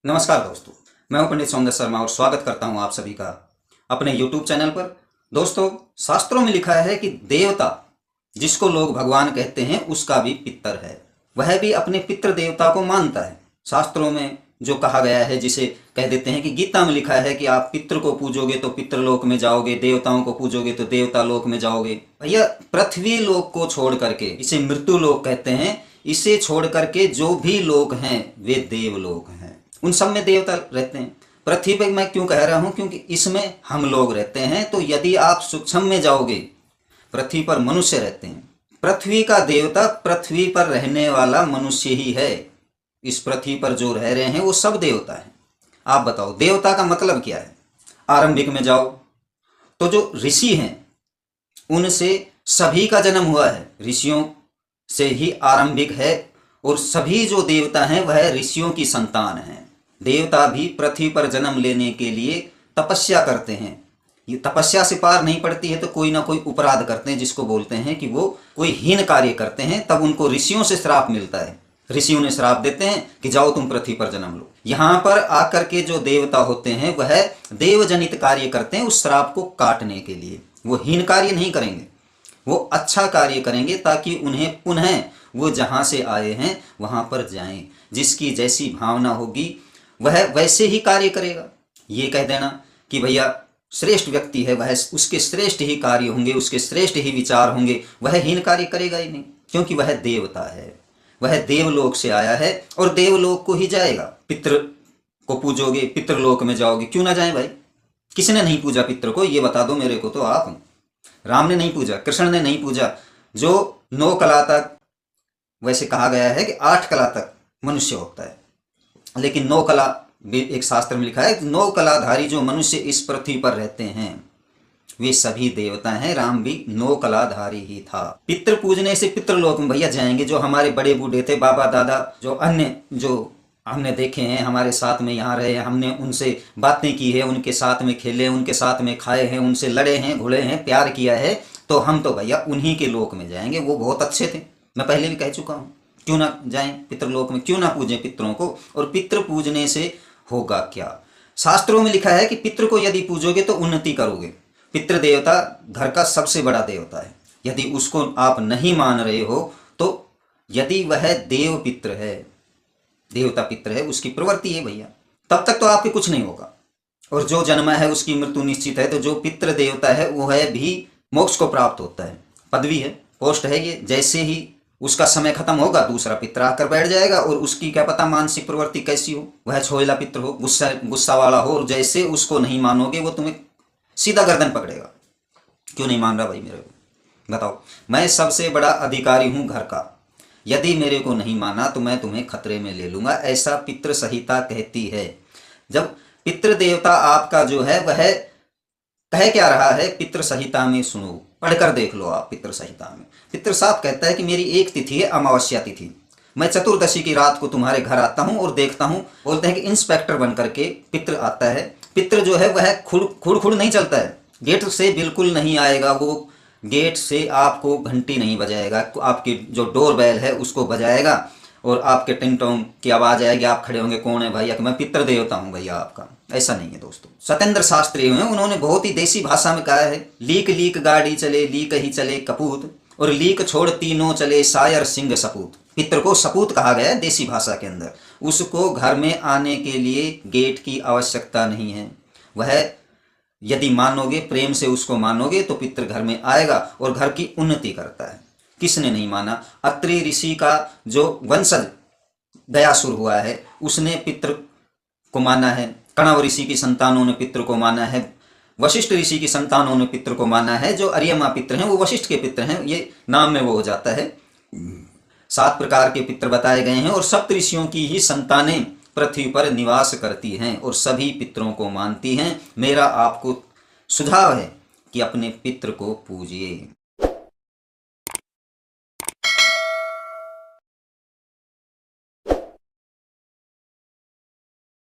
नमस्कार दोस्तों, मैं हूं पंडित सौंदर्य शर्मा और स्वागत करता हूं आप सभी का अपने YouTube चैनल पर। दोस्तों, शास्त्रों में लिखा है कि देवता जिसको लोग भगवान कहते हैं उसका भी पितर है, वह भी अपने पितृ देवता को मानता है। शास्त्रों में जो कहा गया है, जिसे कह देते हैं कि गीता में लिखा है कि आप पितृ को पूजोगे तो पितृलोक में जाओगे, देवताओं को पूजोगे तो देवता लोक में जाओगे। भैया, पृथ्वी लोक को छोड़ करके, इसे मृत्यु लोक कहते हैं, इसे छोड़ करके जो भी लोक हैं वे देवलोक हैं। उन सब में देवता रहते हैं। पृथ्वी पर मैं क्यों कह रहा हूं? क्योंकि इसमें हम लोग रहते हैं। तो यदि आप सूक्ष्म में जाओगे, पृथ्वी पर मनुष्य रहते हैं। पृथ्वी का देवता पृथ्वी पर रहने वाला मनुष्य ही है। इस पृथ्वी पर जो रह रहे हैं वो सब देवता हैं। आप बताओ, देवता का मतलब क्या है? आरंभिक में जाओ तो जो ऋषि हैं उनसे सभी का जन्म हुआ है, ऋषियों से ही आरंभिक है। और सभी जो देवता हैं वह ऋषियों की संतान हैं। देवता भी पृथ्वी पर जन्म लेने के लिए तपस्या करते हैं। ये तपस्या से पार नहीं पड़ती है तो कोई ना कोई अपराध करते हैं, जिसको बोलते हैं कि वो कोई हीन कार्य करते हैं। तब उनको ऋषियों से श्राप मिलता है। ऋषि उन्हें श्राप देते हैं कि जाओ तुम पृथ्वी पर जन्म लो। यहाँ पर आकर के जो देवता होते हैं वह देवजनित कार्य करते हैं उस श्राप को काटने के लिए। वो हीन कार्य नहीं करेंगे, वो अच्छा कार्य करेंगे ताकि उन्हें पुनः वो जहाँ से आए हैं वहाँ पर जाएं। जिसकी जैसी भावना होगी वह वैसे ही कार्य करेगा। ये कह देना कि भैया श्रेष्ठ व्यक्ति है, वह उसके श्रेष्ठ ही कार्य होंगे, उसके श्रेष्ठ ही विचार होंगे, वह हीन कार्य करेगा ही नहीं, क्योंकि वह देवता है। वह देवलोक से आया है और देवलोक को ही जाएगा। पितृ को पूजोगे, पितृलोक में जाओगे। क्यों ना जाए भाई? किसने नहीं पूजा पितृ को? ये बता दो मेरे को। तो आप, राम ने नहीं पूजा, कृष्ण ने नहीं पूजा। जो 9 कला तक, वैसे कहा गया है कि 8 कला तक मनुष्य होता है, लेकिन 9 कला भी एक शास्त्र में लिखा है। 9 कलाधारी जो मनुष्य इस पृथ्वी पर रहते हैं वे सभी देवता हैं। राम भी 9 कलाधारी ही था। पितृ पूजने से पितृलोक में भैया जाएंगे। जो हमारे बड़े बूढ़े थे, बाबा दादा, जो अन्य जो हमने देखे हैं, हमारे साथ में यहाँ रहे, हमने उनसे बातें की है, उनके साथ में खेले, उनके साथ में खाए हैं, उनसे लड़े हैं, घुले हैं, प्यार किया है, तो हम तो भैया उन्हीं के लोक में जाएंगे। वो बहुत अच्छे थे, मैं पहले भी कह चुका हूँ। क्यों ना जाएं पितृलोक में? क्यों ना पूजें पितरों को? और पितृ पूजने से होगा क्या? शास्त्रों में लिखा है कि पितृ को यदि पूजोगे तो उन्नति करोगे। पितृ देवता घर का सबसे बड़ा देवता है। यदि उसको आप नहीं मान रहे हो तो यदि वह देव पितृ है, देवता पितृ है, उसकी प्रवृत्ति है भैया, तब तक तो आपके कुछ नहीं होगा। और जो जन्मा है उसकी मृत्यु निश्चित है। तो जो पितृ देवता है वह भी मोक्ष को प्राप्त होता है। पदवी है, पोस्ट है ये। जैसे ही उसका समय खत्म होगा दूसरा पितर आकर बैठ जाएगा, और उसकी क्या पता मानसिक प्रवृत्ति कैसी हो, वह छोएला पितर हो, गुस्सा वाला हो, और जैसे उसको नहीं मानोगे वो तुम्हें सीधा गर्दन पकड़ेगा। क्यों नहीं मान रहा भाई मेरे को? बताओ। मैं सबसे बड़ा अधिकारी हूं घर का, यदि मेरे को नहीं माना तो मैं तुम्हें खतरे में ले लूंगा, ऐसा पितृ संहिता कहती है। जब पितृ देवता आपका जो है वह कह क्या रहा है पितृ संहिता में, सुनो, पढ़कर देख लो आप। पितृ संहिता में पितृ साहब कहता है कि मेरी एक तिथि है अमावस्या तिथि, मैं चतुर्दशी की रात को तुम्हारे घर आता हूँ और देखता हूँ। बोलते हैं कि इंस्पेक्टर बन करके पितृ आता है। पितृ जो है वह खुड़ नहीं चलता है, गेट से बिल्कुल नहीं आएगा। वो गेट से आपको घंटी नहीं बजाएगा, आपकी जो डोर बेल है उसको बजाएगा और आपके टिंग टोंग की आवाज़ आएगी। आप खड़े होंगे, कौन है भैया? कि मैं पितृ देवता हूँ भैया आपका। ऐसा नहीं है दोस्तों। सत्येंद्र शास्त्री हैं, उन्होंने बहुत ही देसी भाषा में कहा है, लीक लीक गाड़ी चले, लीक ही चले कपूत, और लीक छोड़ तीनों चले शायर सिंह सपूत। पितृ को सपूत कहा गया है देसी भाषा के अंदर। उसको घर में आने के लिए गेट की आवश्यकता नहीं है। वह यदि मानोगे, प्रेम से उसको मानोगे, तो पितृ घर में आएगा और घर की उन्नति करता है। किसने नहीं माना? अत्रि ऋषि का जो वंशज दयासुर हुआ है उसने पितृ को माना है। कणव ऋषि की संतानों ने पितृ को माना है। वशिष्ठ ऋषि की संतानों ने पितृ को माना है। जो अर्यमा पितृ हैं वो वशिष्ठ के पितृ हैं, ये नाम में वो हो जाता है। 7 प्रकार के पितृ बताए गए हैं और सप्त ऋषियों की ही संतानें पृथ्वी पर निवास करती हैं और सभी पितरों को मानती हैं। मेरा आपको सुझाव है कि अपने पितृ को पूजिए।